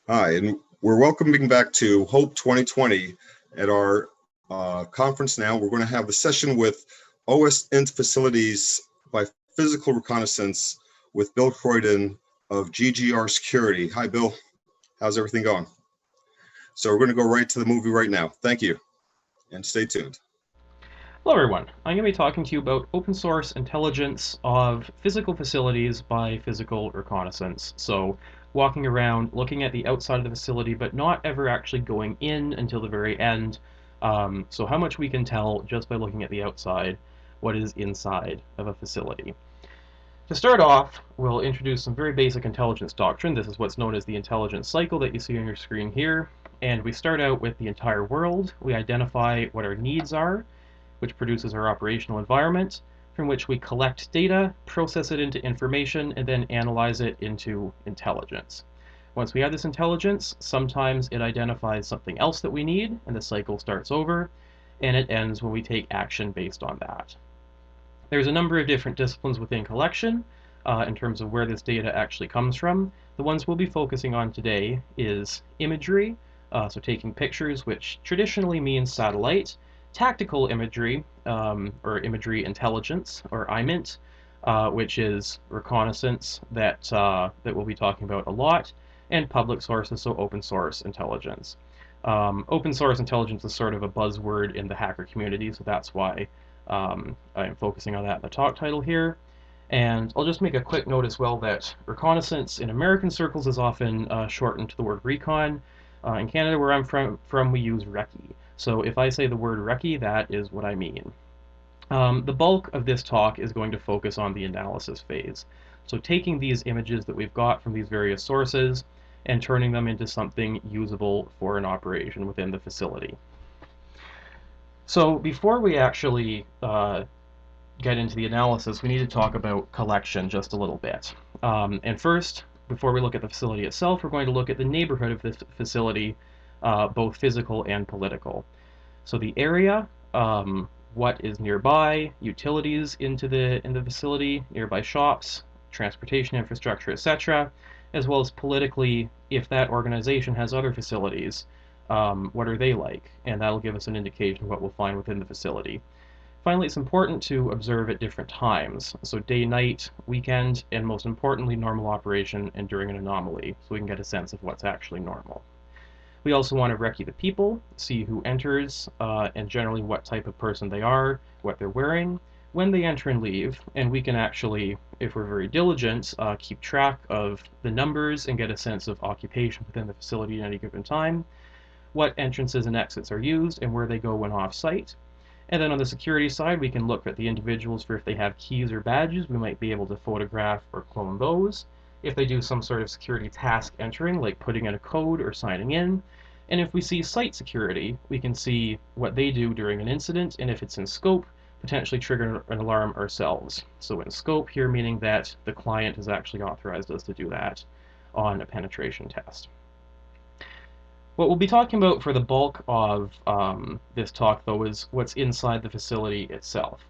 Hi, and we're welcoming back to Hope 2020 at our conference now. We're going to have a session with OSINT facilities by physical reconnaissance with Bill Graydon of GGR Security. Hi, Bill. How's everything going? So we're going to go right to the movie right now. Thank you, and stay tuned. Hello everyone, I'm going to be talking to you about open source intelligence of physical facilities by physical reconnaissance. So walking around, looking at the outside of the facility, but not ever actually going in until the very end. So how much we can tell just by looking at the outside, what is inside of a facility. To start off, we'll introduce some very basic intelligence doctrine. This is what's known as the intelligence cycle that you see on your screen here. And we start out with the entire world. We identify what our needs are, which produces our operational environment, from which we collect data, process it into information, and then analyze it into intelligence. Once we have this intelligence, sometimes it identifies something else that we need, and the cycle starts over, and it ends when we take action based on that. There's a number of different disciplines within collection in terms of where this data actually comes from. The ones we'll be focusing on today is imagery, so taking pictures, which traditionally means satellite, tactical imagery, or imagery intelligence, or IMINT, which is reconnaissance that we'll be talking about a lot, and public sources, so open source intelligence. Open source intelligence is sort of a buzzword in the hacker community, so that's why I'm focusing on that in the talk title here. And I'll just make a quick note as well that reconnaissance in American circles is often shortened to the word recon. In Canada, where I'm from, we use recce. So if I say the word recce, that is what I mean. The bulk of this talk is going to focus on the analysis phase. So taking these images that we've got from these various sources and turning them into something usable for an operation within the facility. So before we actually get into the analysis, we need to talk about collection just a little bit. And first, before we look at the facility itself, we're going to look at the neighborhood of this facility, both physical and political. So the area, what is nearby, utilities into the facility, nearby shops, transportation infrastructure, etc., as well as politically, if that organization has other facilities, what are they like? And that'll give us an indication of what we'll find within the facility. Finally, it's important to observe at different times, so day, night, weekend, and most importantly, normal operation and during an anomaly, so we can get a sense of what's actually normal. We also want to recce the people, see who enters, and generally what type of person they are, what they're wearing, when they enter and leave, and we can actually, if we're very diligent, keep track of the numbers and get a sense of occupation within the facility at any given time, what entrances and exits are used, and where they go when off-site. And then on the security side, we can look at the individuals for if they have keys or badges. We might be able to photograph or clone those. If they do some sort of security task entering, like putting in a code or signing in. And if we see site security, we can see what they do during an incident, and if it's in scope, potentially trigger an alarm ourselves. So in scope here, meaning that the client has actually authorized us to do that on a penetration test. What we'll be talking about for the bulk of this talk, though, is what's inside the facility itself.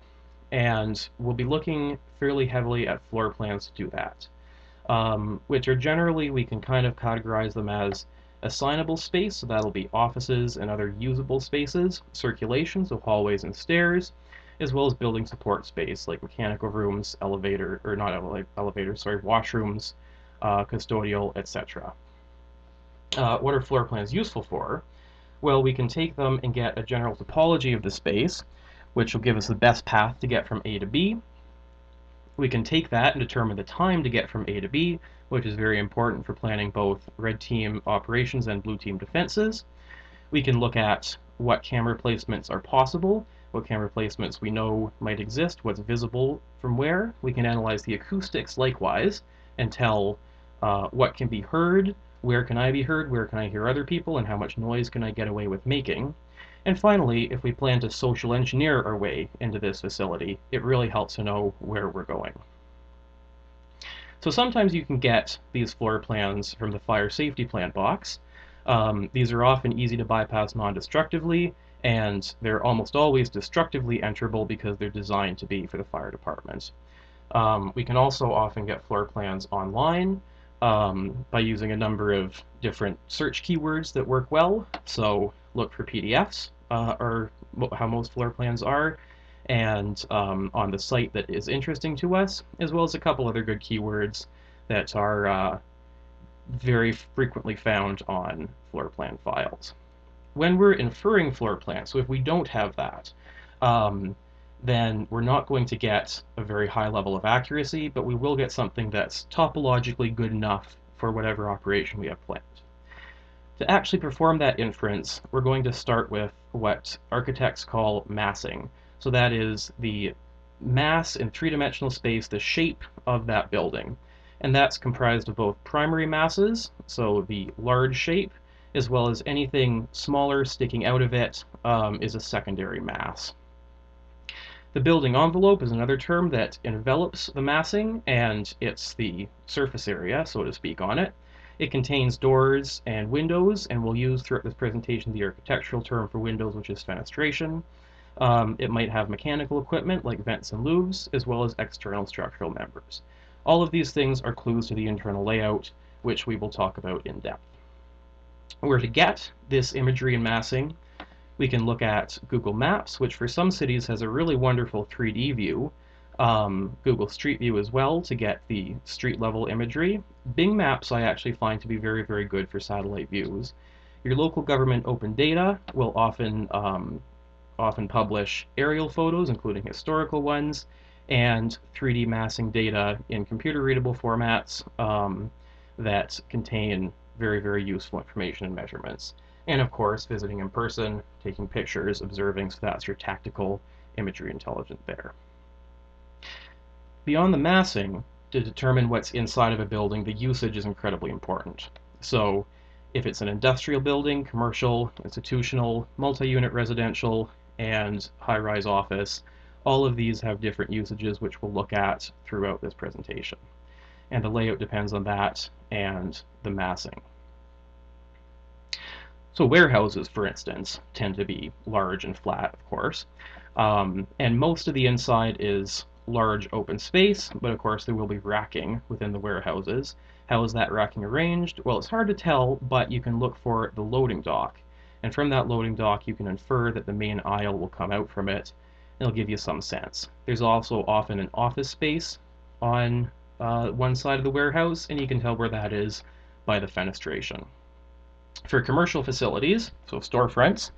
And we'll be looking fairly heavily at floor plans to do that, which are generally, we can kind of categorize them as assignable space, so that'll be offices and other usable spaces, circulation, so hallways and stairs, as well as building support space, like mechanical rooms, elevator, or not elevators, sorry, washrooms, custodial, etc. What are floor plans useful for? Well, we can take them and get a general topology of the space, which will give us the best path to get from A to B. We can take that and determine the time to get from A to B, which is very important for planning both red team operations and blue team defenses. We can look at what camera placements are possible, what camera placements we know might exist, what's visible from where. We can analyze the acoustics likewise and tell what can be heard, where can I be heard, where can I hear other people, and how much noise can I get away with making. And finally, if we plan to social engineer our way into this facility, it really helps to know where we're going. So sometimes you can get these floor plans from the fire safety plan box. These are often easy to bypass non-destructively, and they're almost always destructively enterable because they're designed to be for the fire department. We can also often get floor plans online, by using a number of different search keywords that work well. So look for PDFs, or how most floor plans are, and on the site that is interesting to us, as well as a couple other good keywords that are very frequently found on floor plan files. When we're inferring floor plans, so if we don't have that, then we're not going to get a very high level of accuracy, but we will get something that's topologically good enough for whatever operation we have planned. To actually perform that inference, we're going to start with what architects call massing. So that is the mass in three-dimensional space, the shape of that building. And that's comprised of both primary masses, so the large shape, as well as anything smaller sticking out of it is a secondary mass. The building envelope is another term that envelops the massing, and it's the surface area, so to speak, on it. It contains doors and windows, and we'll use throughout this presentation the architectural term for windows, which is fenestration. It might have mechanical equipment like vents and louvres, as well as external structural members. All of these things are clues to the internal layout, which we will talk about in depth. Where to get this imagery and massing, we can look at Google Maps, which for some cities has a really wonderful 3D view. Google Street View as well to get the street level imagery. Bing Maps I actually find to be very, very good for satellite views. Your local government open data will often publish aerial photos, including historical ones, and 3D massing data in computer readable formats that contain very, very useful information and measurements. And of course, visiting in person, taking pictures, observing, so that's your tactical imagery intelligence there. Beyond the massing, to determine what's inside of a building, the usage is incredibly important. So if it's an industrial building, commercial, institutional, multi-unit residential, and high-rise office, all of these have different usages which we'll look at throughout this presentation. And the layout depends on that and the massing. So warehouses, for instance, tend to be large and flat, of course, and most of the inside is large open space, but of course there will be racking within the warehouses. How is that racking arranged? Well, it's hard to tell, but you can look for the loading dock, and from that loading dock you can infer that the main aisle will come out from it, and it'll give you some sense. There's also often an office space on one side of the warehouse, and you can tell where that is by the fenestration. For commercial facilities, so storefronts,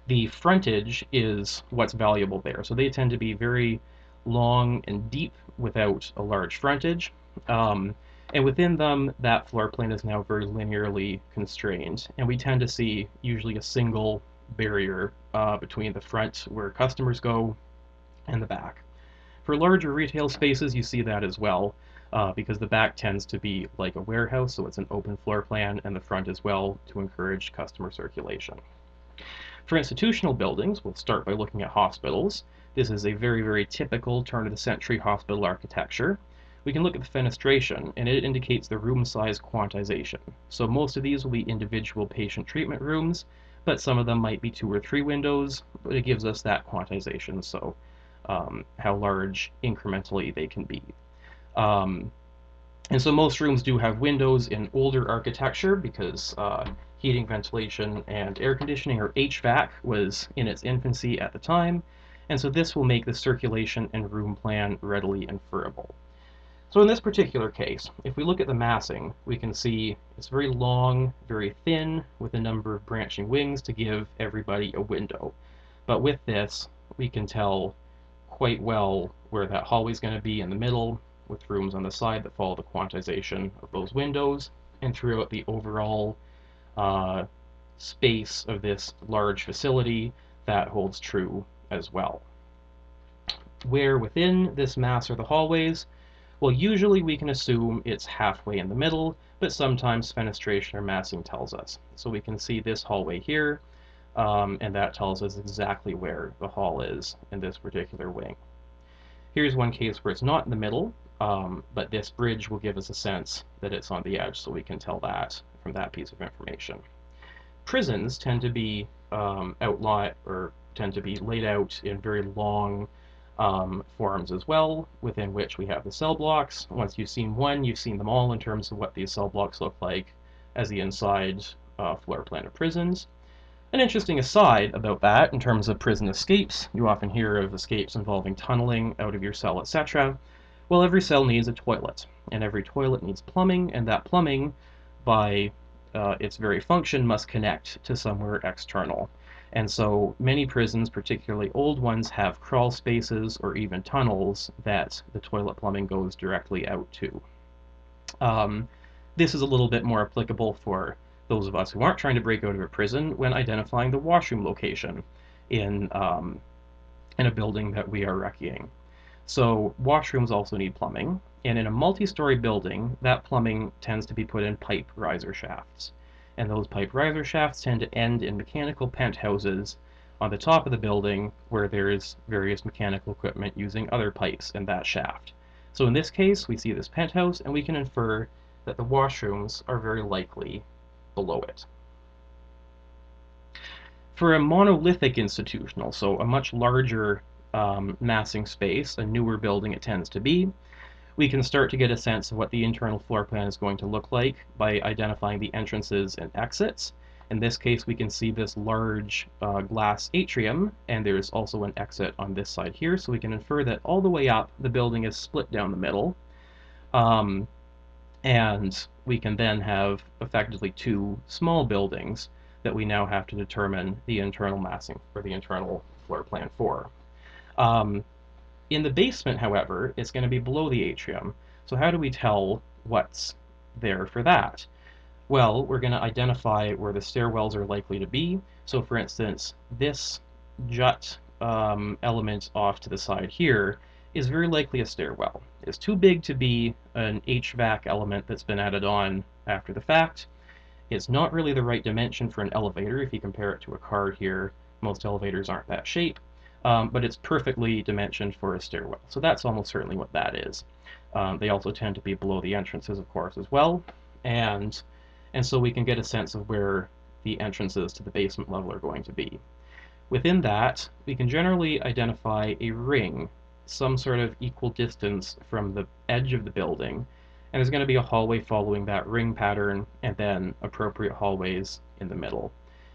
the frontage is what's valuable there. So they tend to be very long and deep without a large frontage. And within them, that floor plane is now very linearly constrained. And we tend to see usually a single barrier between the front where customers go and the back. For larger retail spaces, you see that as well. Because the back tends to be like a warehouse, so it's an open floor plan, and the front as well to encourage customer circulation. For institutional buildings, we'll start by looking at hospitals. This is a very, very typical turn-of-the-century hospital architecture. We can look at the fenestration, and it indicates the room size quantization. So most of these will be individual patient treatment rooms, but some of them might be 2 or 3 windows, but it gives us that quantization, so how large incrementally they can be. And so most rooms do have windows in older architecture because heating, ventilation, and air conditioning, or HVAC, was in its infancy at the time, and so this will make the circulation and room plan readily inferable. So in this particular case, if we look at the massing, we can see it's very long, very thin, with a number of branching wings to give everybody a window. But with this, we can tell quite well where that hallway is going to be in the middle, with rooms on the side that follow the quantization of those windows, and throughout the overall space of this large facility, that holds true as well. Where within this mass are the hallways? Well, usually we can assume it's halfway in the middle, but sometimes fenestration or massing tells us. So we can see this hallway here, and that tells us exactly where the hall is in this particular wing. Here's one case where it's not in the middle, but this bridge will give us a sense that it's on the edge, so we can tell that from that piece of information. Prisons tend to be laid out in very long forms as well, within which we have the cell blocks. Once you've seen one, you've seen them all in terms of what these cell blocks look like as the inside floor plan of prisons. An interesting aside about that, in terms of prison escapes, you often hear of escapes involving tunneling out of your cell, etc. Well, every cell needs a toilet, and every toilet needs plumbing, and that plumbing, by its very function, must connect to somewhere external. And so many prisons, particularly old ones, have crawl spaces or even tunnels that the toilet plumbing goes directly out to. Um, this is a little bit more applicable for those of us who aren't trying to break out of a prison when identifying the washroom location in, in a building that we are wrecking. So washrooms also need plumbing, and in a multi-story building, that plumbing tends to be put in pipe riser shafts. And those pipe riser shafts tend to end in mechanical penthouses on the top of the building where there's various mechanical equipment using other pipes in that shaft. So in this case, we see this penthouse, and we can infer that the washrooms are very likely below it. For a monolithic institutional, so a much larger massing space, a newer building it tends to be, we can start to get a sense of what the internal floor plan is going to look like by identifying the entrances and exits. In this case, we can see this large glass atrium, and there's also an exit on this side here, so we can infer that all the way up, the building is split down the middle. And we can then have effectively two small buildings that we now have to determine the internal massing for the internal floor plan for. In the basement, however, it's going to be below the atrium. So how do we tell what's there for that? Well, we're going to identify where the stairwells are likely to be. So for instance, this jut element off to the side here is very likely a stairwell. It's too big to be an HVAC element that's been added on after the fact. It's not really the right dimension for an elevator. If you compare it to a car here, most elevators aren't that shape, but it's perfectly dimensioned for a stairwell. So that's almost certainly what that is. They also tend to be below the entrances, of course, as well. And so we can get a sense of where the entrances to the basement level are going to be. Within that, we can generally identify a ring, some sort of equal distance from the edge of the building, and there's going to be a hallway following that ring pattern, and then appropriate hallways in the middle.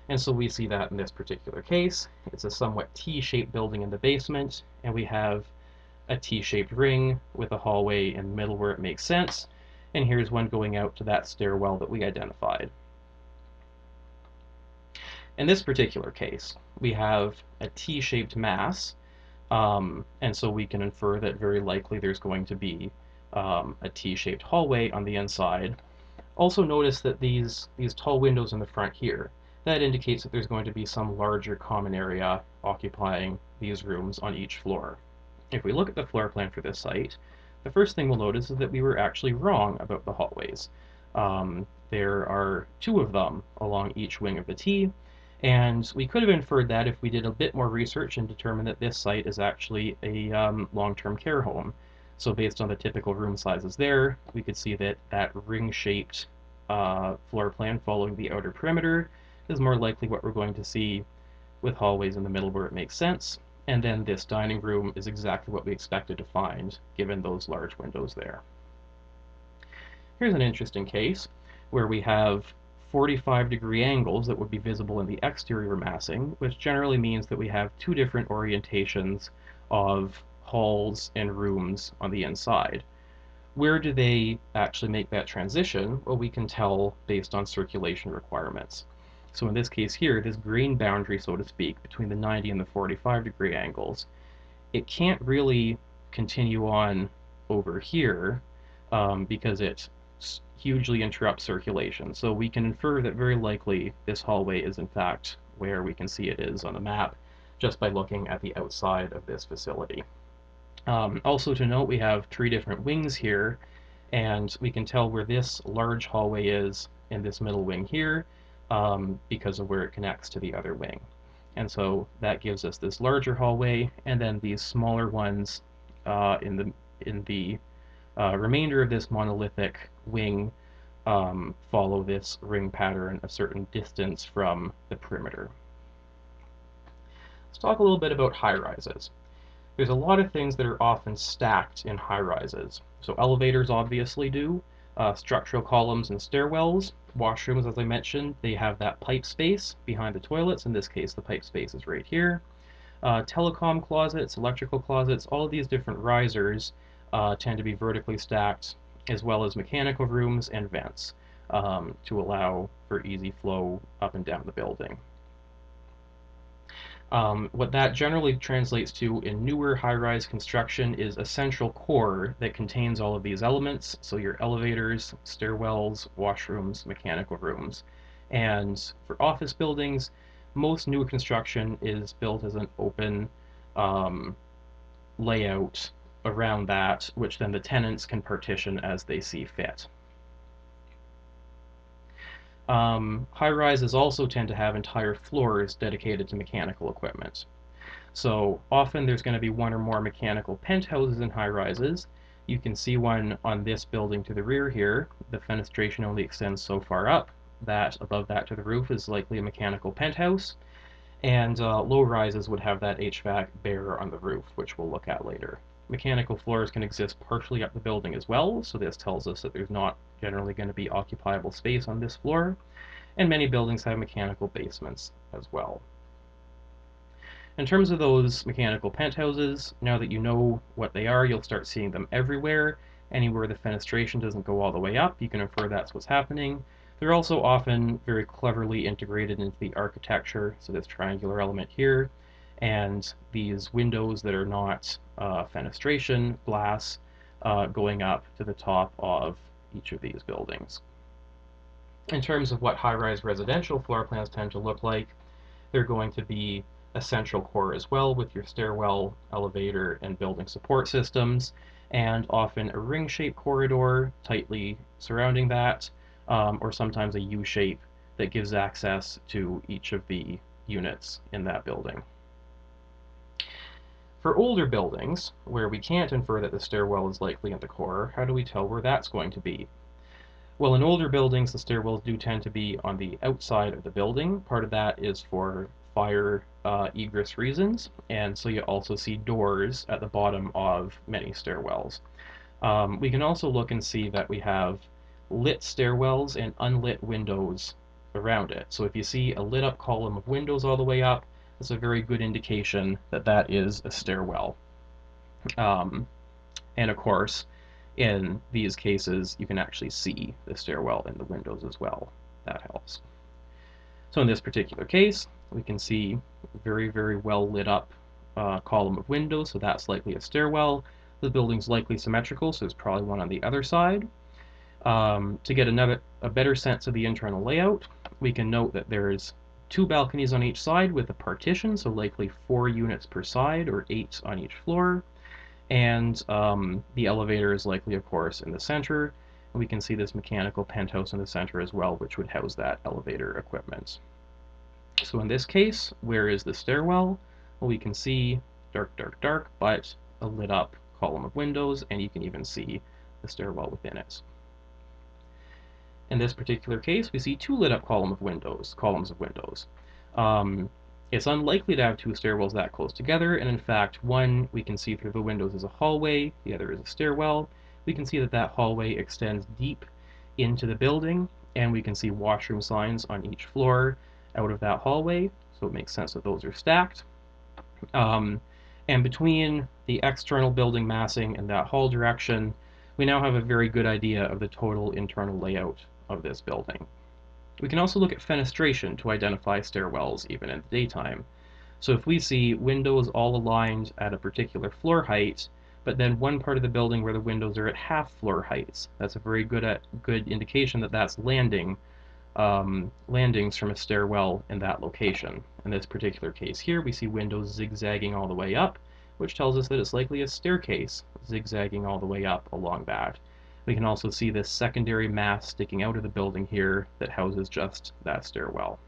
And so we see that in this particular case. It's a somewhat T-shaped building in the basement, and we have a T-shaped ring with a hallway in the middle where it makes sense, and here's one going out to that stairwell that we identified. In this particular case, we have a T-shaped mass, and so we can infer that very likely there's going to be a T-shaped hallway on the inside. Also notice that these tall windows in the front here, that indicates that there's going to be some larger common area occupying these rooms on each floor. If we look at the floor plan for this site, the first thing we'll notice is that we were actually wrong about the hallways. There are two of them along each wing of the T, and we could have inferred that if we did a bit more research and determined that this site is actually a long-term care home. So based on the typical room sizes there, we could see that that ring-shaped floor plan following the outer perimeter is more likely what we're going to see, with hallways in the middle where it makes sense. And then this dining room is exactly what we expected to find, given those large windows there. Here's an interesting case where we have 45-degree angles that would be visible in the exterior massing, which generally means that we have two different orientations of halls and rooms on the inside. Where do they actually make that transition? Well, we can tell based on circulation requirements. So in this case here, this green boundary, so to speak, between the 90 and the 45-degree angles, it can't really continue on over here because it hugely interrupts circulation. So we can infer that very likely this hallway is in fact where we can see it is on the map just by looking at the outside of this facility. Also to note, we have three different wings here, and we can tell where this large hallway is in this middle wing here because of where it connects to the other wing. And so that gives us this larger hallway, and then these smaller ones in the remainder of this monolithic wing follow this ring pattern a certain distance from the perimeter. Let's talk a little bit about high-rises. There's a lot of things that are often stacked in high-rises. So elevators obviously do, structural columns and stairwells. Washrooms, as I mentioned, they have that pipe space behind the toilets. In this case, the pipe space is right here. Telecom closets, electrical closets, all of these different risers tend to be vertically stacked, as well as mechanical rooms and vents to allow for easy flow up and down the building. What that generally translates to in newer high-rise construction is a central core that contains all of these elements, so your elevators, stairwells, washrooms, mechanical rooms. And for office buildings, most newer construction is built as an open layout around that, which then the tenants can partition as they see fit. High-rises also tend to have entire floors dedicated to mechanical equipment. So often there's going to be one or more mechanical penthouses in high-rises. You can see one on this building to the rear here. The fenestration only extends so far up that above that to the roof is likely a mechanical penthouse. And low-rises would have that HVAC bare on the roof, which we'll look at later. Mechanical floors can exist partially up the building as well, so this tells us that there's not generally going to be occupiable space on this floor, and many buildings have mechanical basements as well. In terms of those mechanical penthouses, now that you know what they are, you'll start seeing them everywhere. Anywhere the fenestration doesn't go all the way up, you can infer that's what's happening. They're also often very cleverly integrated into the architecture, so this triangular element here, and these windows that are not fenestration glass going up to the top of each of these buildings. In terms of what high-rise residential floor plans tend to look like, they're going to be a central core as well with your stairwell, elevator, and building support systems, and often a ring-shaped corridor tightly surrounding that, or sometimes a U-shape that gives access to each of the units in that building. For older buildings, where we can't infer that the stairwell is likely in the core, how do we tell where that's going to be? Well, in older buildings, the stairwells do tend to be on the outside of the building. Part of that is for fire egress reasons, and so you also see doors at the bottom of many stairwells. We can also look and see that we have lit stairwells and unlit windows around it. So if you see a lit up column of windows all the way up, that's a very good indication that that is a stairwell. And of course, in these cases, you can actually see the stairwell in the windows as well. That helps. So in this particular case, we can see very, very well lit up column of windows, so that's likely a stairwell. The building's likely symmetrical, so there's probably one on the other side. To get a better sense of the internal layout, we can note that there's 2 balconies on each side with a partition, so likely 4 units per side or 8 on each floor. And the elevator is likely, of course, in the center. And we can see this mechanical penthouse in the center as well, which would house that elevator equipment. So in this case, where is the stairwell? Well, we can see dark, dark, dark, but a lit up column of windows, and you can even see the stairwell within it. In this particular case, we see 2 lit up columns of windows. It's unlikely to have 2 stairwells that close together, and in fact, one we can see through the windows is a hallway, the other is a stairwell. We can see that that hallway extends deep into the building, and we can see washroom signs on each floor out of that hallway, so it makes sense that those are stacked. And between the external building massing and that hall direction, we now have a very good idea of the total internal layout of this building. We can also look at fenestration to identify stairwells even in the daytime. So if we see windows all aligned at a particular floor height, but then one part of the building where the windows are at half floor heights, that's a very good indication that that's landings from a stairwell in that location. In this particular case here, we see windows zigzagging all the way up, which tells us that it's likely a staircase zigzagging all the way up along that. We can also see this secondary mass sticking out of the building here that houses just that stairwell.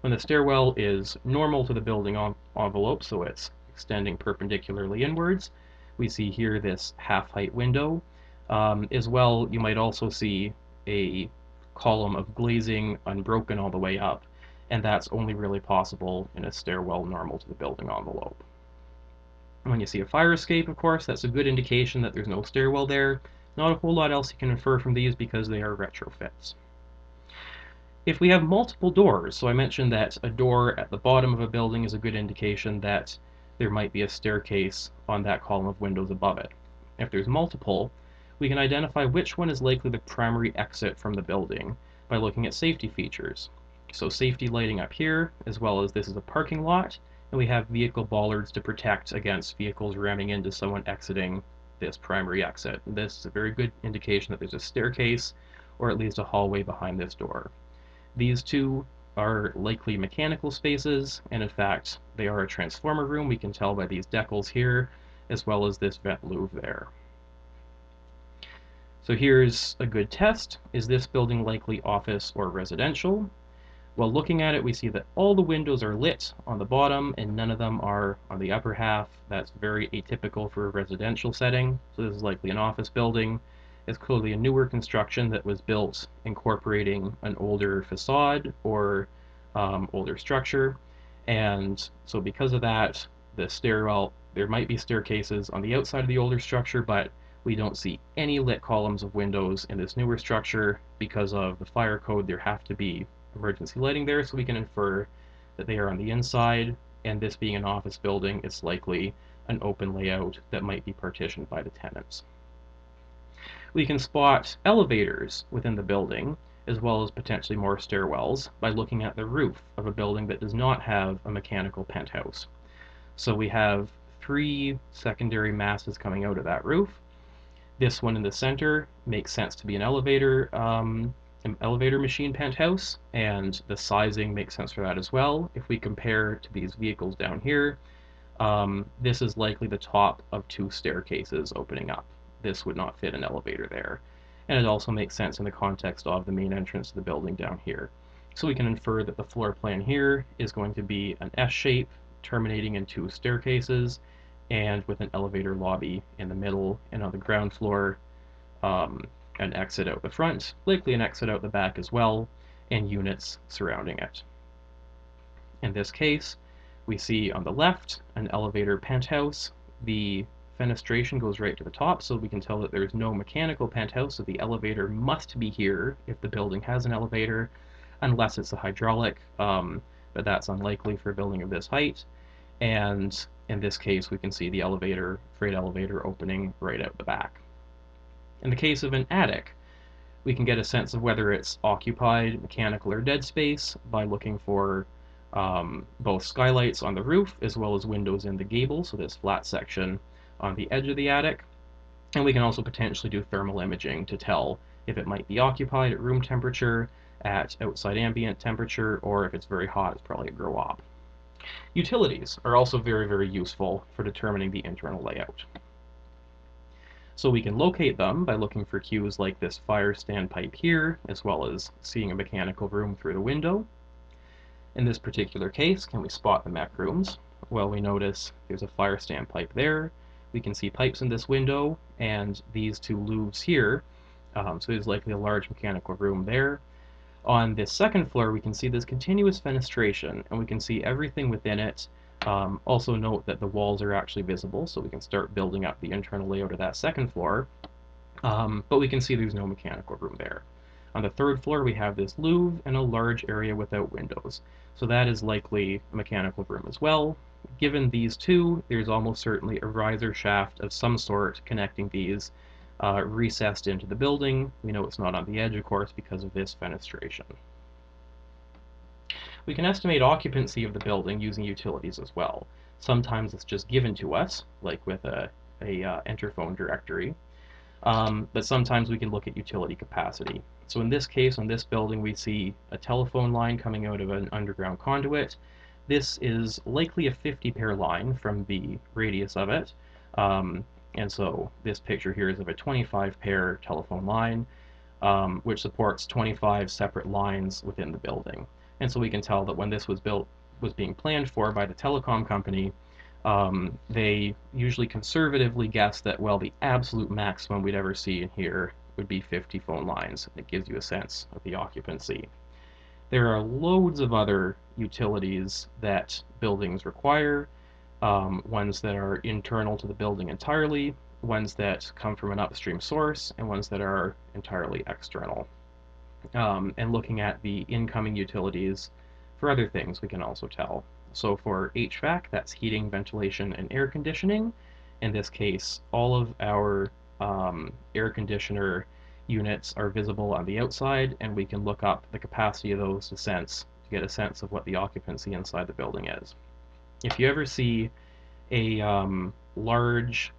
When the stairwell is normal to the building envelope, so it's extending perpendicularly inwards, we see here this half-height window. As well, you might also see a column of glazing unbroken all the way up, and that's only really possible in a stairwell normal to the building envelope. When you see a fire escape, of course, that's a good indication that there's no stairwell there. Not a whole lot else you can infer from these because they are retrofits. If we have multiple doors, so I mentioned that a door at the bottom of a building is a good indication that there might be a staircase on that column of windows above it. If there's multiple, we can identify which one is likely the primary exit from the building by looking at safety features. So safety lighting up here, as well as this is a parking lot, and we have vehicle bollards to protect against vehicles ramming into someone exiting this primary exit. This is a very good indication that there's a staircase or at least a hallway behind this door. These two are likely mechanical spaces, and in fact, they are a transformer room. We can tell by these decals here, as well as this vent louve there. So here's a good test. Is this building likely office or residential? Well, looking at it, we see that all the windows are lit on the bottom and none of them are on the upper half. That's very atypical for a residential setting. So this is likely an office building. It's clearly a newer construction that was built incorporating an older facade or older structure. And so because of that, the stairwell, there might be staircases on the outside of the older structure, but we don't see any lit columns of windows in this newer structure. Because of the fire code, there have to be emergency lighting there, so we can infer that they are on the inside, and this being an office building, it's likely an open layout that might be partitioned by the tenants. We can spot elevators within the building, as well as potentially more stairwells, by looking at the roof of a building that does not have a mechanical penthouse. So we have three secondary masses coming out of that roof. This one in the center makes sense to be an elevator machine penthouse, and the sizing makes sense for that as well. If we compare to these vehicles down here, this is likely the top of two staircases opening up. This would not fit an elevator there. And it also makes sense in the context of the main entrance to the building down here. So we can infer that the floor plan here is going to be an S shape terminating in two staircases and with an elevator lobby in the middle, and on the ground floor an exit out the front, likely an exit out the back as well, and units surrounding it. In this case, we see on the left an elevator penthouse. The fenestration goes right to the top, so we can tell that there's no mechanical penthouse, so the elevator must be here if the building has an elevator, unless it's a hydraulic, but that's unlikely for a building of this height. And in this case, we can see the elevator, freight elevator, opening right out the back. In the case of an attic, we can get a sense of whether it's occupied, mechanical, or dead space by looking for both skylights on the roof as well as windows in the gable, so this flat section on the edge of the attic. And we can also potentially do thermal imaging to tell if it might be occupied at room temperature, at outside ambient temperature, or if it's very hot, it's probably a grow op. Utilities are also very, very useful for determining the internal layout. So we can locate them by looking for cues like this fire standpipe here, as well as seeing a mechanical room through the window. In this particular case, can we spot the mech rooms? Well, we notice there's a fire standpipe there. We can see pipes in this window, and these two louves here, so there's likely a large mechanical room there. On this second floor, we can see this continuous fenestration, and we can see everything within it. Also note that the walls are actually visible, so we can start building up the internal layout of that second floor, but we can see there's no mechanical room there. On the third floor, we have this louve and a large area without windows, so that is likely a mechanical room as well. Given these two, there's almost certainly a riser shaft of some sort connecting these, recessed into the building. We know it's not on the edge, of course, because of this fenestration. We can estimate occupancy of the building using utilities as well. Sometimes it's just given to us, like with a enter phone directory, but sometimes we can look at utility capacity. So in this case, on this building, we see a telephone line coming out of an underground conduit. This is likely a 50-pair line from the radius of it, and so this picture here is of a 25-pair telephone line, which supports 25 separate lines within the building. And so we can tell that when this was being planned for by the telecom company, they usually conservatively guess that, well, the absolute maximum we'd ever see in here would be 50 phone lines. It gives you a sense of the occupancy. There are loads of other utilities that buildings require. ones that are internal to the building entirely, ones that come from an upstream source, and ones that are entirely external. And looking at the incoming utilities for other things, we can also tell. So for HVAC, that's heating, ventilation, and air conditioning. In this case, all of our air conditioner units are visible on the outside, and we can look up the capacity of those to get a sense of what the occupancy inside the building is. If you ever see a large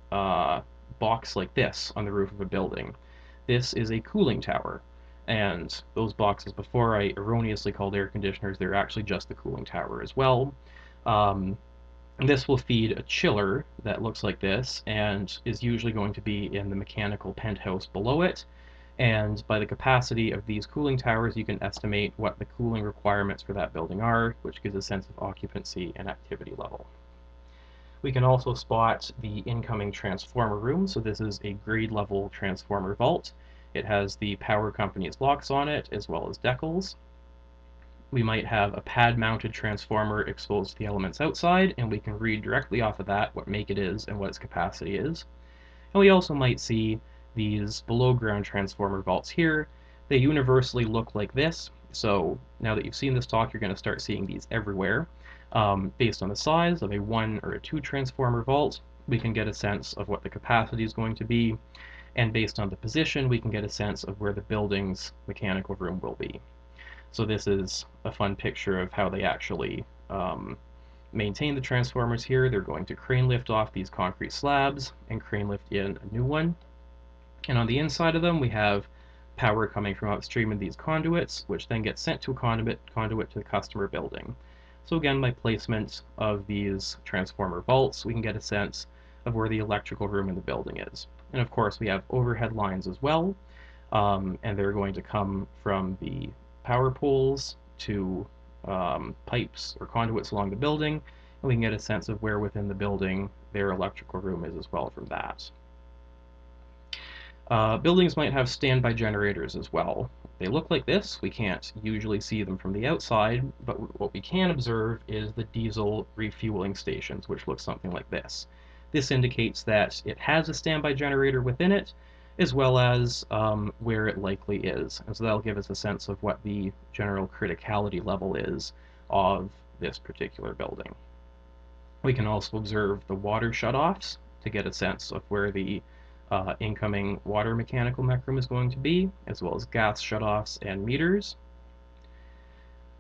box like this on the roof of a building, this is a cooling tower. And those boxes before I erroneously called air conditioners, they're actually just the cooling tower as well. Um, this will feed a chiller that looks like this and is usually going to be in the mechanical penthouse below it. And by the capacity of these cooling towers, you can estimate what the cooling requirements for that building are, which gives a sense of occupancy and activity level. We can also spot the incoming transformer room. So this is a grade level transformer vault. It has the power company's locks on it, as well as decals. We might have a pad mounted transformer exposed to the elements outside, and we can read directly off of that what make it is and what its capacity is. And we also might see these below ground transformer vaults here. They universally look like this. So now that you've seen this talk, you're going to start seeing these everywhere. Based on the size of a 1 or a 2 transformer vault, we can get a sense of what the capacity is going to be. And based on the position, we can get a sense of where the building's mechanical room will be. So this is a fun picture of how they actually maintain the transformers here. They're going to crane lift off these concrete slabs and crane lift in a new one. And on the inside of them, we have power coming from upstream in these conduits, which then gets sent to a conduit to the customer building. So again, by placement of these transformer vaults, we can get a sense of where the electrical room in the building is. And of course, we have overhead lines as well, and they're going to come from the power poles to pipes or conduits along the building, and we can get a sense of where within the building their electrical room is as well from that. Buildings might have standby generators as well. They look like this. We can't usually see them from the outside, but what we can observe is the diesel refueling stations, which look something like this. This indicates that it has a standby generator within it, as well as where it likely is. And so that'll give us a sense of what the general criticality level is of this particular building. We can also observe the water shutoffs to get a sense of where the incoming water mechanical mech room is going to be, as well as gas shutoffs and meters.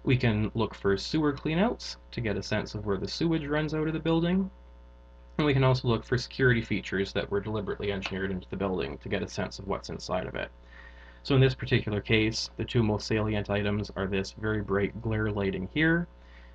We can look for sewer cleanouts to get a sense of where the sewage runs out of the building. And we can also look for security features that were deliberately engineered into the building to get a sense of what's inside of it. So in this particular case, the two most salient items are this very bright glare lighting here,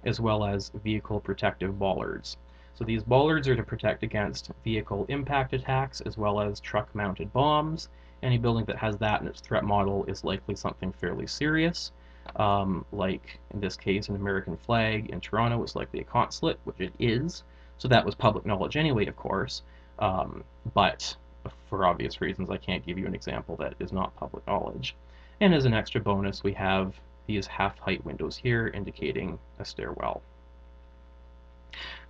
as well as vehicle protective bollards. So these bollards are to protect against vehicle impact attacks, as well as truck-mounted bombs. Any building that has that in its threat model is likely something fairly serious. Like in this case, an American flag in Toronto is likely a consulate, which it is. So that was public knowledge anyway, of course. But for obvious reasons, I can't give you an example that is not public knowledge. And as an extra bonus, we have these half-height windows here indicating a stairwell.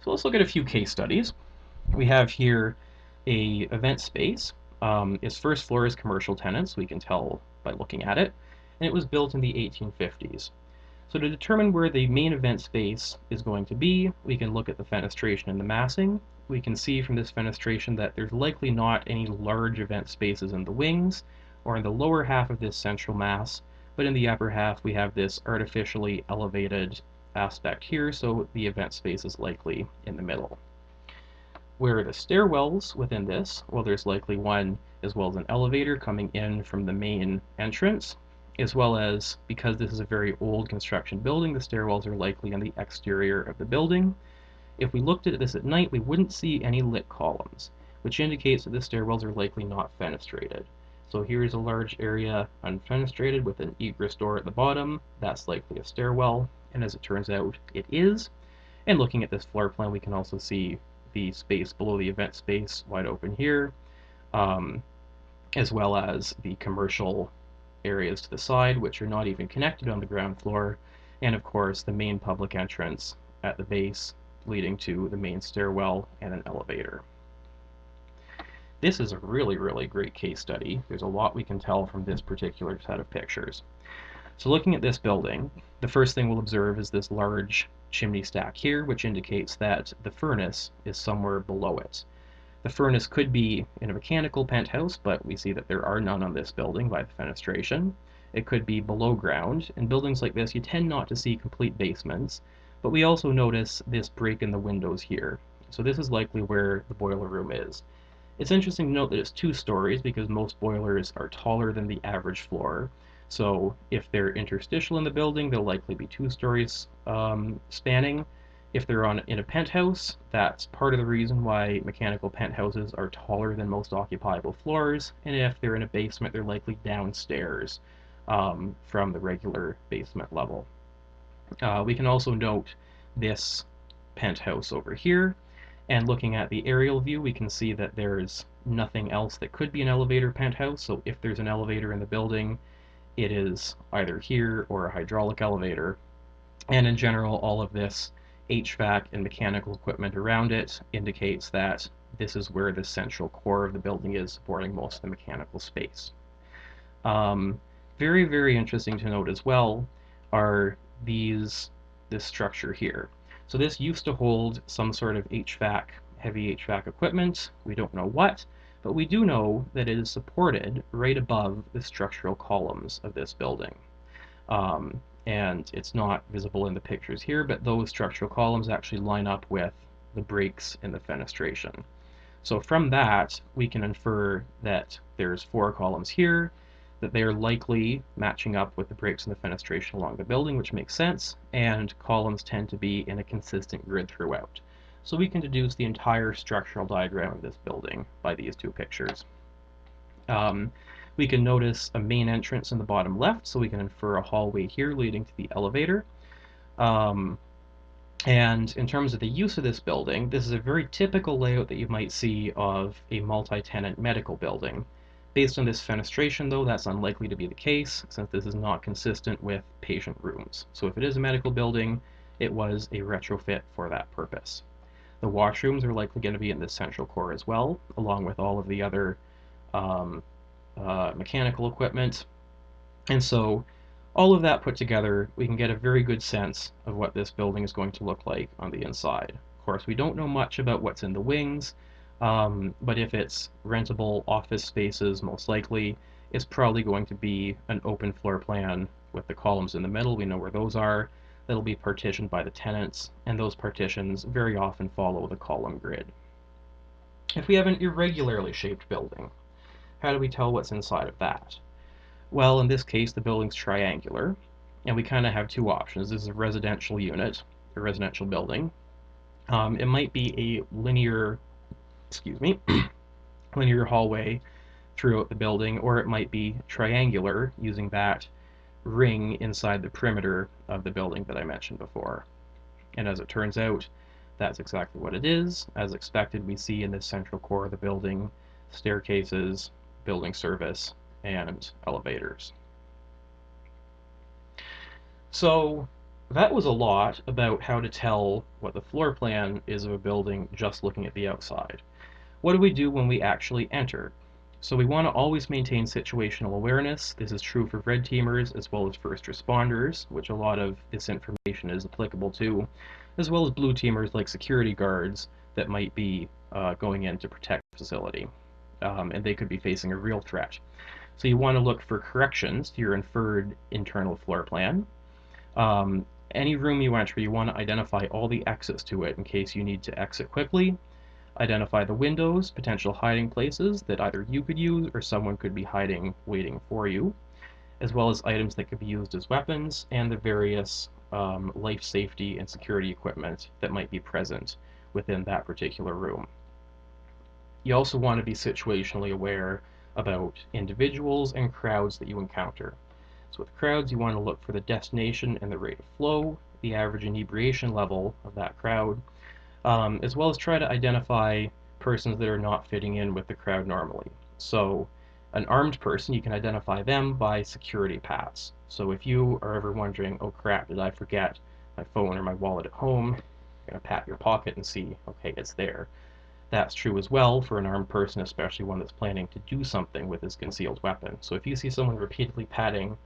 So let's look at a few case studies. We have here a event space. Its first floor is commercial tenants, we can tell by looking at it, and it was built in the 1850s. So to determine where the main event space is going to be, we can look at the fenestration and the massing. We can see from this fenestration that there's likely not any large event spaces in the wings or in the lower half of this central mass, but in the upper half we have this artificially elevated aspect here, so the event space is likely in the middle. Where are the stairwells within this? Well, there's likely one as well as an elevator coming in from the main entrance, as well as, because this is a very old construction building, the stairwells are likely on the exterior of the building. If we looked at this at night, we wouldn't see any lit columns, which indicates that the stairwells are likely not fenestrated. So here's a large area unfenestrated with an egress door at the bottom. That's likely a stairwell, and as it turns out, it is. And looking at this floor plan, we can also see the space below the event space wide open here, as well as the commercial areas to the side, which are not even connected on the ground floor, and of course the main public entrance at the base leading to the main stairwell and an elevator. This is a really, really great case study. There's a lot we can tell from this particular set of pictures. So looking at this building, the first thing we'll observe is this large chimney stack here, which indicates that the furnace is somewhere below it. The furnace could be in a mechanical penthouse, but we see that there are none on this building by the fenestration. It could be below ground. In buildings like this, you tend not to see complete basements, but we also notice this break in the windows here. So this is likely where the boiler room is. It's interesting to note that it's 2 stories because most boilers are taller than the average floor. So if they're interstitial in the building, they'll likely be 2 stories spanning. If they're in a penthouse, that's part of the reason why mechanical penthouses are taller than most occupiable floors. And if they're in a basement, they're likely downstairs from the regular basement level. We can also note this penthouse over here. And looking at the aerial view, we can see that there's nothing else that could be an elevator penthouse. So if there's an elevator in the building, it is either here or a hydraulic elevator. And in general, all of this HVAC and mechanical equipment around it indicates that this is where the central core of the building is, supporting most of the mechanical space. Very, very interesting to note as well are this structure here. So this used to hold some sort of HVAC, heavy HVAC equipment. We don't know what, but we do know that it is supported right above the structural columns of this building. And it's not visible in the pictures here, but those structural columns actually line up with the breaks in the fenestration. So from that, we can infer that there's 4 columns here, that they are likely matching up with the breaks in the fenestration along the building, which makes sense, and columns tend to be in a consistent grid throughout. So we can deduce the entire structural diagram of this building by these 2 pictures. We can notice a main entrance in the bottom left, so we can infer a hallway here leading to the elevator. And in terms of the use of this building, this is a very typical layout that you might see of a multi-tenant medical building. Based on this fenestration, though, that's unlikely to be the case, since this is not consistent with patient rooms. So if it is a medical building, it was a retrofit for that purpose. The washrooms are likely going to be in this central core as well, along with all of the other mechanical equipment. And so all of that put together, we can get a very good sense of what this building is going to look like on the inside. Of course, we don't know much about what's in the wings, but if it's rentable office spaces, most likely, it's probably going to be an open floor plan with the columns in the middle. We know where those are. That'll be partitioned by the tenants, and those partitions very often follow the column grid. If we have an irregularly shaped building, how do we tell what's inside of that? Well, in this case, the building's triangular, and we kind of have 2 options. This is a residential unit, a residential building. It might be a linear hallway throughout the building, or it might be triangular using that ring inside the perimeter of the building that I mentioned before. And as it turns out, that's exactly what it is. As expected, we see in this central core of the building staircases, building service, and elevators. So that was a lot about how to tell what the floor plan is of a building just looking at the outside. What do we do when we actually enter? So we want to always maintain situational awareness. This is true for red teamers as well as first responders, which a lot of this information is applicable to, as well as blue teamers like security guards that might be going in to protect the facility. And they could be facing a real threat. So you want to look for corrections to your inferred internal floor plan. Any room you enter, you want to identify all the exits to it in case you need to exit quickly. Identify the windows, potential hiding places that either you could use or someone could be hiding, waiting for you, as well as items that could be used as weapons and the various life safety and security equipment that might be present within that particular room. You also want to be situationally aware about individuals and crowds that you encounter. So with crowds, you want to look for the destination and the rate of flow, the average inebriation level of that crowd, as well as try to identify persons that are not fitting in with the crowd normally. So an armed person, you can identify them by security paths. So if you are ever wondering, oh crap, did I forget my phone or my wallet at home, going to pat your pocket and see, okay, it's there. That's true as well for an armed person, especially one that's planning to do something with his concealed weapon. So if you see someone repeatedly patting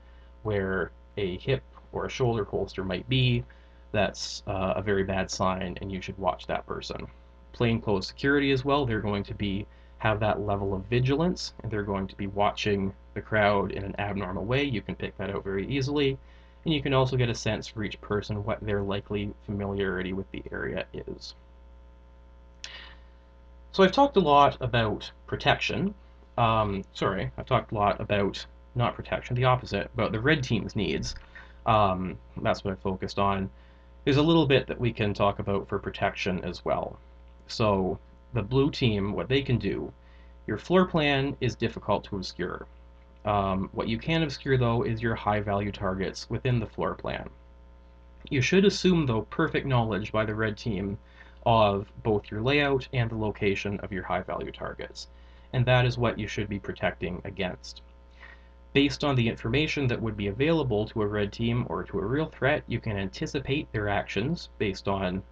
where a hip or a shoulder holster might be, that's a very bad sign, and you should watch that person. Plainclothes security as well, they're going to have that level of vigilance, and they're going to be watching the crowd in an abnormal way. You can pick that out very easily, and you can also get a sense for each person what their likely familiarity with the area is. So I've talked a lot about protection. I've talked a lot about not protection, the opposite, about the red team's needs. That's what I focused on. There's a little bit that we can talk about for protection as well. So the blue team, what they can do, your floor plan is difficult to obscure. What you can obscure, though, is your high-value targets within the floor plan. You should assume, though, perfect knowledge by the red team of both your layout and the location of your high-value targets, and that is what you should be protecting against. Based on the information that would be available to a red team or to a real threat, you can anticipate their actions based on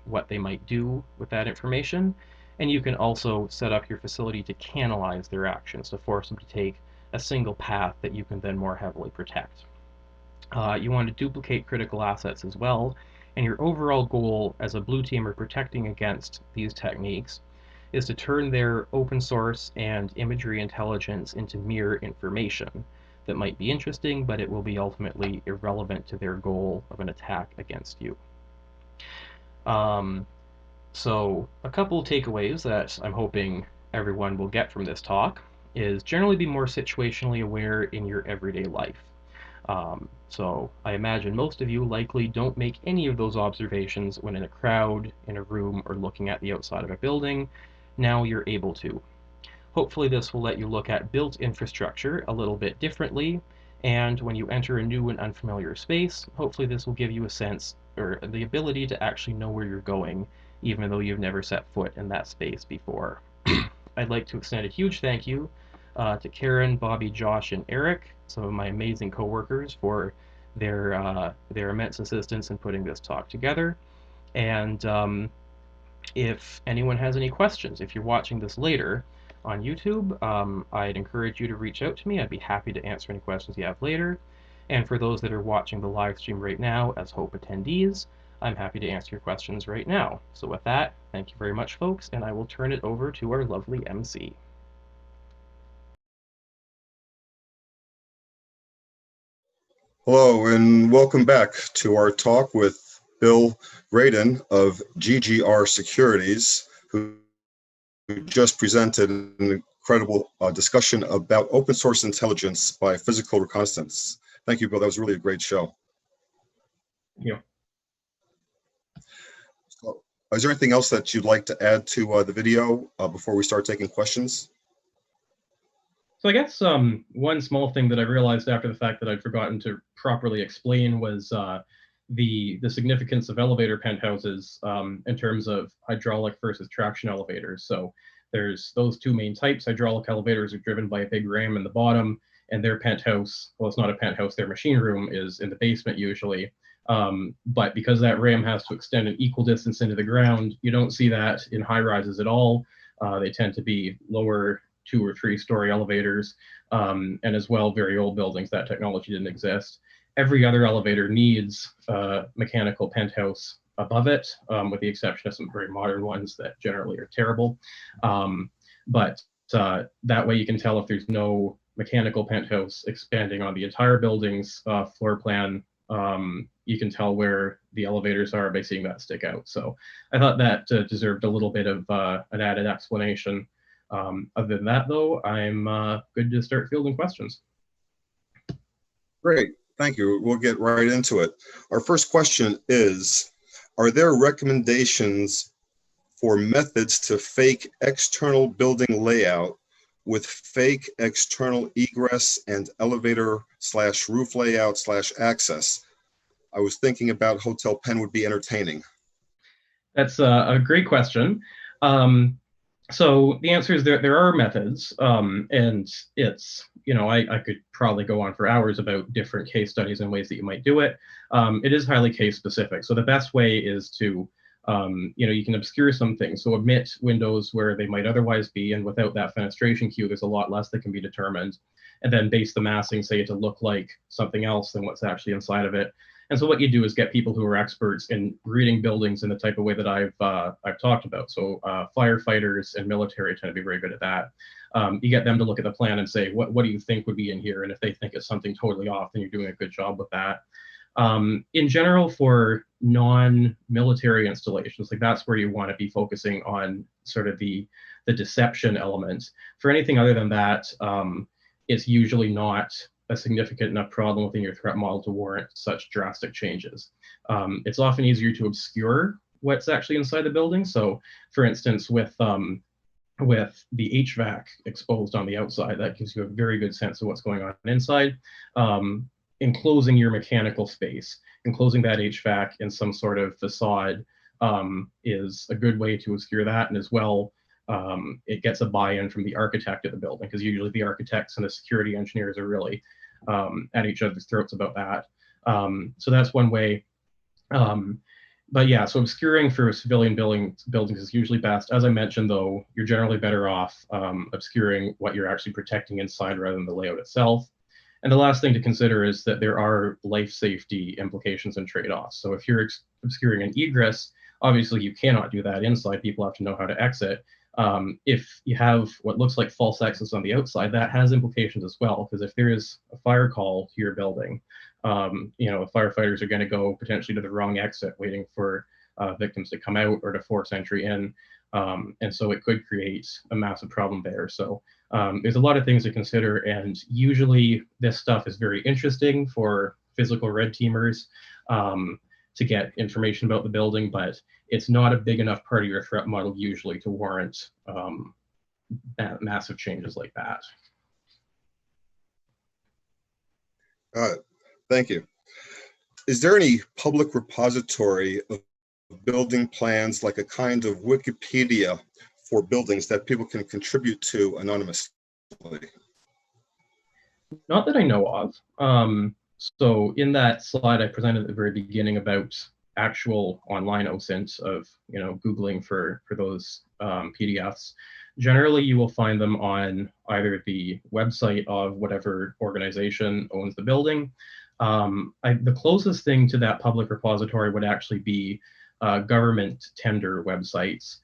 what they might do with that information, and you can also set up your facility to canalize their actions, to force them to take a single path that you can then more heavily protect. You want to duplicate critical assets as well, and your overall goal as a blue teamer protecting against these techniques is to turn their open source and imagery intelligence into mere information that might be interesting, but it will be ultimately irrelevant to their goal of an attack against you. So a couple of takeaways that I'm hoping everyone will get from this talk is generally be more situationally aware in your everyday life. So I imagine most of you likely don't make any of those observations when in a crowd, in a room, or looking at the outside of a building. Now you're able to. Hopefully this will let you look at built infrastructure a little bit differently, and when you enter a new and unfamiliar space, hopefully this will give you a sense or the ability to actually know where you're going, even though you've never set foot in that space before. I'd like to extend a huge thank you to Karen, Bobby, Josh, and Eric, some of my amazing coworkers, for their immense assistance in putting this talk together. And if anyone has any questions, if you're watching this later on YouTube, I'd encourage you to reach out to me. I'd be happy to answer any questions you have later. And for those that are watching the live stream right now as Hope attendees, I'm happy to answer your questions right now. So with that, thank you very much, folks, and I will turn it over to our lovely MC. Hello, and welcome back to our talk with Bill Graydon of GGR Securities, who just presented an incredible discussion about open source intelligence by physical reconnaissance. Thank you, Bill. That was really a great show. Yeah. So, is there anything else that you'd like to add to the video before we start taking questions? So I guess one small thing that I realized after the fact that I'd forgotten to properly explain was the significance of elevator penthouses in terms of hydraulic versus traction elevators. So there's those two main types. Hydraulic elevators are driven by a big ram in the bottom, and their penthouse, well, it's not a penthouse, their machine room is in the basement usually. But because that ram has to extend an equal distance into the ground, you don't see that in high rises at all. They tend to be lower 2 or 3 story elevators, and as well very old buildings. That technology didn't exist. Every other elevator needs mechanical penthouse above it, with the exception of some very modern ones that generally are terrible. But that way you can tell if there's no mechanical penthouse expanding on the entire building's floor plan. You can tell where the elevators are by seeing that stick out. So I thought that deserved a little bit of an added explanation. Other than that, though, I'm good to start fielding questions. Great, thank you. We'll get right into it. Our first question is, are there recommendations for methods to fake external building layout with fake external egress and elevator/roof layout/access? I was thinking about Hotel Penn would be entertaining. That's a great question. So the answer is there are methods, and it's, I could probably go on for hours about different case studies and ways that you might do it. It is highly case specific. So the best way is to, you can obscure some things. So omit windows where they might otherwise be, and without that fenestration cue, there's a lot less that can be determined. And then base the massing, say, to look like something else than what's actually inside of it. And so what you do is get people who are experts in reading buildings in the type of way that I've talked about. So firefighters and military tend to be very good at that. You get them to look at the plan and say, what do you think would be in here? And if they think it's something totally off, then you're doing a good job with that. In general, for non-military installations, like that's where you want to be focusing on sort of the deception element. For anything other than that, it's usually not a significant enough problem within your threat model to warrant such drastic changes. It's often easier to obscure what's actually inside the building. So, for instance, with the HVAC exposed on the outside, that gives you a very good sense of what's going on inside. Enclosing your mechanical space, enclosing that HVAC in some sort of facade is a good way to obscure that, and as well, it gets a buy-in from the architect of the building, because usually the architects and the security engineers are really at each other's throats about that. So that's one way. But yeah, so obscuring for civilian buildings is usually best. As I mentioned, though, you're generally better off obscuring what you're actually protecting inside rather than the layout itself. And the last thing to consider is that there are life safety implications and trade-offs. So if you're obscuring an egress, obviously you cannot do that inside. People have to know how to exit. If you have what looks like false exits on the outside, that has implications as well, because if there is a fire call to your building, firefighters are going to go potentially to the wrong exit, waiting for victims to come out or to force entry in. And so it could create a massive problem there. So there's a lot of things to consider, and usually this stuff is very interesting for physical red teamers to get information about the building, but it's not a big enough part of your threat model usually to warrant massive changes like that. Got it. Thank you. Is there any public repository of building plans, like a kind of Wikipedia for buildings that people can contribute to anonymously? Not that I know of. So in that slide I presented at the very beginning about actual online OSINT of, Googling for those PDFs, generally you will find them on either the website of whatever organization owns the building. The closest thing to that public repository would actually be government tender websites.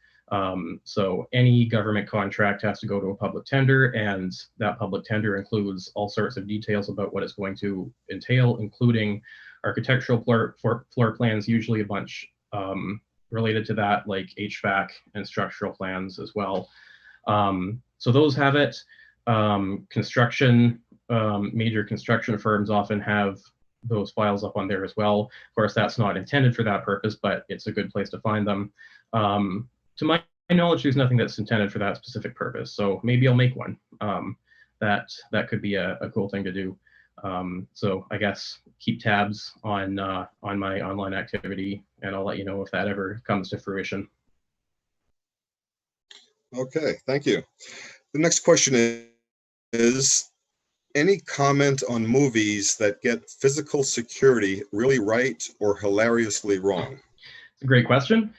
So any government contract has to go to a public tender, and that public tender includes all sorts of details about what it's going to entail, including architectural floor plans, usually a bunch related to that, like HVAC and structural plans as well. So those have it. Major construction firms often have those files up on there as well. Of course, that's not intended for that purpose, but it's a good place to find them. To my knowledge, there's nothing that's intended for that specific purpose. So maybe I'll make one. That could be a cool thing to do. So I guess keep tabs on my online activity, and I'll let you know if that ever comes to fruition. Okay, thank you. The next question is any comment on movies that get physical security really right or hilariously wrong? It's a great question.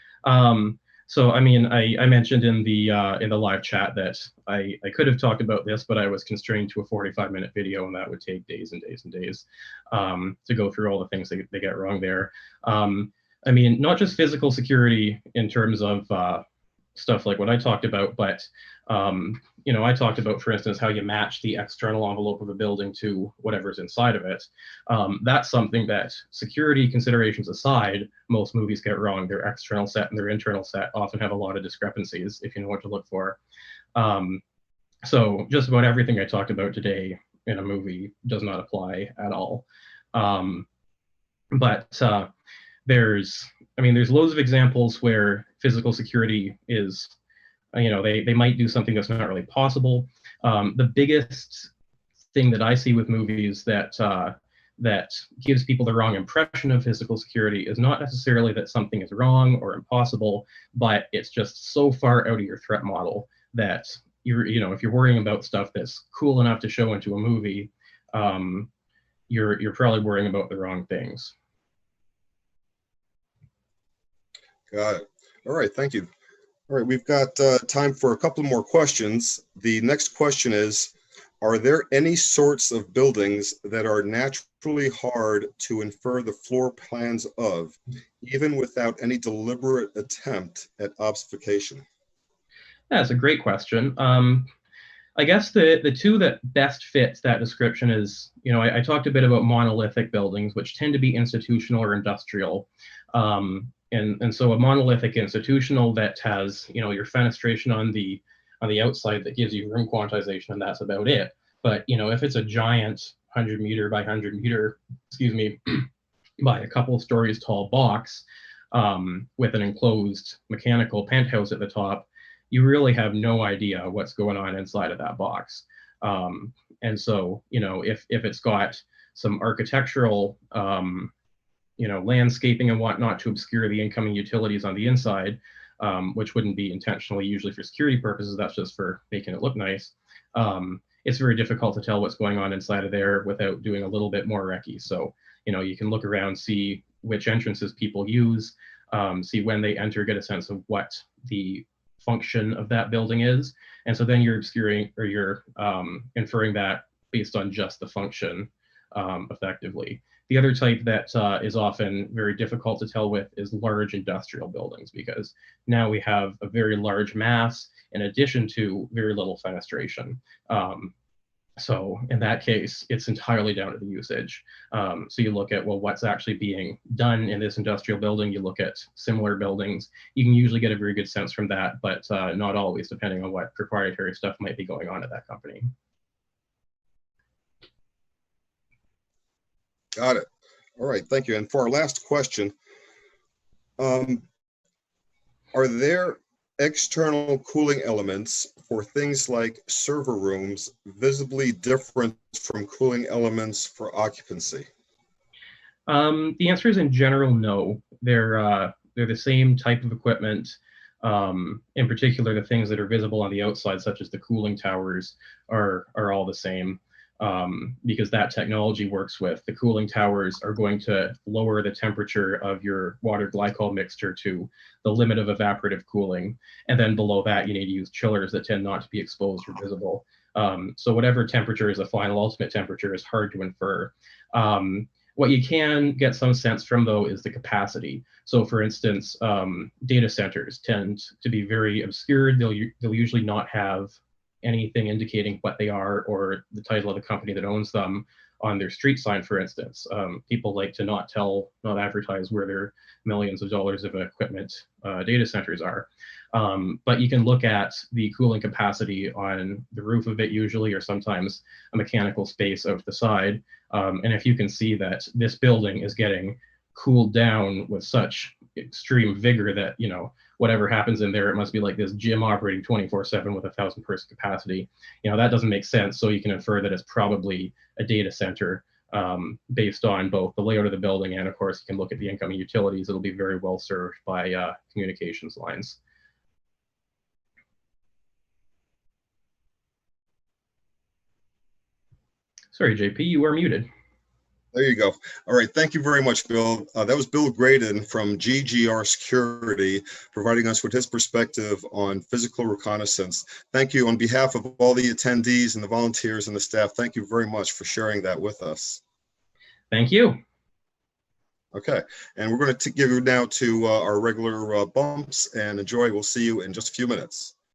So, I mean, I mentioned in the live chat that I could have talked about this, but I was constrained to a 45-minute video, and that would take days and days and days to go through all the things they get wrong there. I mean, not just physical security in terms of stuff like what I talked about, but I talked about, for instance, how you match the external envelope of a building to whatever's inside of it. That's something that, security considerations aside, most movies get wrong. Their external set and their internal set often have a lot of discrepancies if you know what to look for. So just about everything I talked about today in a movie does not apply at all. But there's loads of examples where physical security is, they might do something that's not really possible. The biggest thing that I see with movies that gives people the wrong impression of physical security is not necessarily that something is wrong or impossible, but it's just so far out of your threat model that if you're worrying about stuff that's cool enough to show into a movie, you're probably worrying about the wrong things. Got it. All right, thank you. All right, we've got time for a couple more questions. The next question is, are there any sorts of buildings that are naturally hard to infer the floor plans of, even without any deliberate attempt at obfuscation? That's a great question. I guess the two that best fits that description is, I talked a bit about monolithic buildings, which tend to be institutional or industrial. And so a monolithic institutional that has, your fenestration on the outside that gives you room quantization, and that's about it. But, if it's a giant 100 meter by 100 meter, by a couple of stories tall box with an enclosed mechanical penthouse at the top, you really have no idea what's going on inside of that box. And so, if it's got some architectural, landscaping and whatnot to obscure the incoming utilities on the inside, which wouldn't be intentionally usually for security purposes, that's just for making it look nice. It's very difficult to tell what's going on inside of there without doing a little bit more recce. So, you can look around, see which entrances people use, see when they enter, get a sense of what the function of that building is. And so then you're obscuring, or you're inferring that based on just the function effectively. The other type that is often very difficult to tell with is large industrial buildings, because now we have a very large mass in addition to very little fenestration. So in that case, it's entirely down to the usage. So you look at, well, what's actually being done in this industrial building. You look at similar buildings. You can usually get a very good sense from that, but not always, depending on what proprietary stuff might be going on at that company. Got it. All right, thank you. And for our last question, are there external cooling elements for things like server rooms visibly different from cooling elements for occupancy? The answer is in general, no. They're the same type of equipment. In particular, the things that are visible on the outside, such as the cooling towers, are all the same. Because that technology works with. The cooling towers are going to lower the temperature of your water glycol mixture to the limit of evaporative cooling. And then below that, you need to use chillers that tend not to be exposed or visible. So whatever temperature is the final ultimate temperature is hard to infer. What you can get some sense from, though, is the capacity. So for instance, data centers tend to be very obscured. They'll usually not have anything indicating what they are or the title of the company that owns them on their street sign, for instance. People like to not advertise where their millions of dollars of equipment data centers are. But you can look at the cooling capacity on the roof of it usually, or sometimes a mechanical space out the side. And if you can see that this building is getting cooled down with such extreme vigor that, whatever happens in there, it must be like this gym operating 24/7 with 1,000-person capacity. That doesn't make sense. So you can infer that it's probably a data center based on both the layout of the building and, of course, you can look at the incoming utilities. It'll be very well served by communications lines. Sorry, JP, you are muted. There you go. All right. Thank you very much, Bill. That was Bill Graydon from GGR Security, providing us with his perspective on physical reconnaissance. Thank you on behalf of all the attendees and the volunteers and the staff. Thank you very much for sharing that with us. Thank you. Okay. And we're going to give you now to our regular bumps, and enjoy. We'll see you in just a few minutes.